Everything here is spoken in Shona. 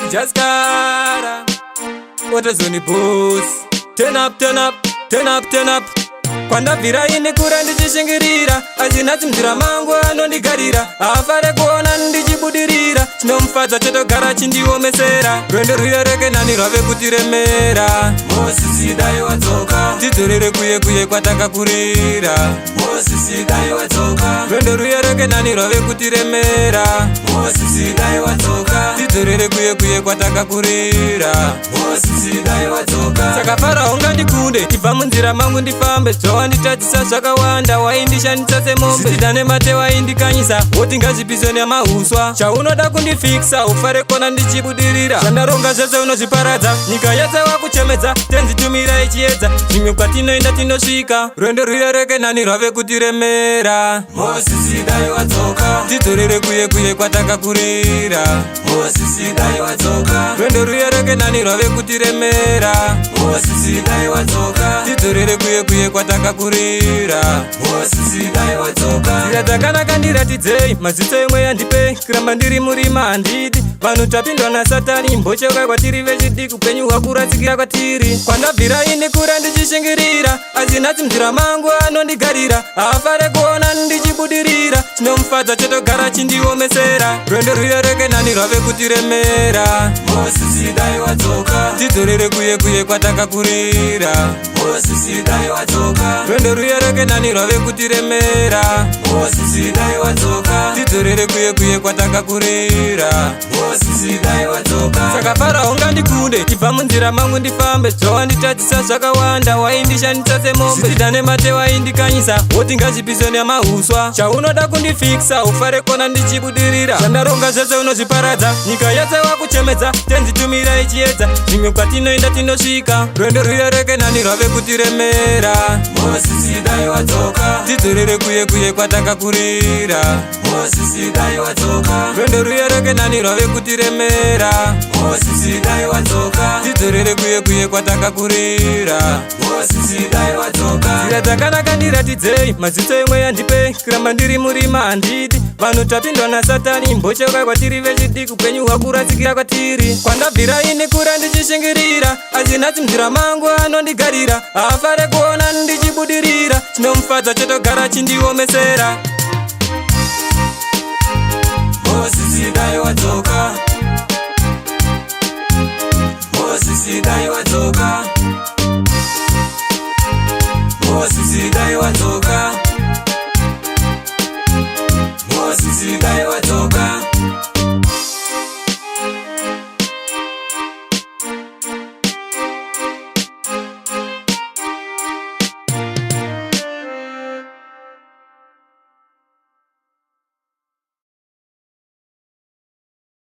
Jaskara, what a zoni boss. Turn up, turn up, turn up, turn up. Kwanda vira ini kura ndichishingirira, azina chimjira mangu anondigarira, afare kuona ndichibudirira, chinomfadza chotogara chindiomesera, rwendo ruyereke nani rwave kutiremera. Mosisi dai wadzoka, tidzorere kuye kuye kwatakakurira. Mosisi dai wadzoka, rwendo ruyereke nani rwave kutiremera. Mosisi dai wadzoka, tidzorere kuye kuye kwatakakurira. Mosisi dai wadzoka, saka Farao ngandikunde, ibva munzira mangu ndifambe, zvawanditadzisa zvakawanda, waindishandisa semombe, zvidhane mate waindikanyisa, woti ngazvipiso nemauswa, chaunoda kundifikisa, ufare kona ndichibudirira, zvandaronga zvese unozviparadza, nyika yese wakuchemedza, tenzitumira ichiedza, zvimwe kwatinoenda tinosvika, rwendo ruyereke nani rwave kutiremera. Mosisi dai wadzoka, tidzorere kuye kuye kwatakakurira. Mosisi dai wadzoka, rwendo ruyereke nani rwave kutiremera. Mosisi dai wadzoka, tidzorere kuye kuye kwatakakurira. Mosisi dai wadzoka, zira dzakanaka ndiratidzei, maziso imwe yandipei, kuramba ndiri murima handidi, vanhu tapindwa naSatani, mbocheuka kwatiri vechidiki, upenyu hwakuratsikira kwatiri. Kwandabvira ini kura ndichishingirira, azina chimjira mangu anondigarira, afare kuona ndichibudirira, chinomufadza chotogara chindiomesera, rwendo ruyereke nani rwave kutiremera. Mosisi dai wadzoka, tidzorere kuye kuye kwatakakurira. Mosisi dai wadzoka, rwendo ruyereke nani rwave kutiremera. Mosisi dai wadzoka, tidzorere kuye kuye kwatakakurira. Mosisi dai wadzoka, saka Farao ngandikunde, ibva munzira mangu ndifambe, zvawanditadzisa zvakawanda, waindishandisa semombe, zvidhane mate waindikanyisa, woti ngazvipiso nemauswa, chaunoda kundifikisa, ufare kona ndichibudirira, zvandaronga zvese unozviparadza, nyika yese wakuchemedza, tenzitumira ichiedza, zvimwe kwatinoenda tinosvika, rwendo ruyereke nani rwave kutiremera. Mosisi dai wadzoka, tidzorere kuye kuye kwatakakurira. Mosisi dai wadzoka, rwendo ruyereke nani rwave kutiremera. Mosisi dai wadzoka, tidzorere kuye kuye kwatakakurira. Mosisi dai wadzoka, zira dzakanaka ndiratidzei, maziso imwe yandipei, kuramba ndiri murima handidi, vanhu tapindwa naSatani, mbocheuka kwatiri vechidiki, upenyu hwakuratsikira kwatiri. Kwandabvira ini kura ndichishingirira, azina chimjira mangu anondigarira, afare kuona ndichibudirira, chinomufadza chotogara chindiomesera. Mosisi dai wadzoka.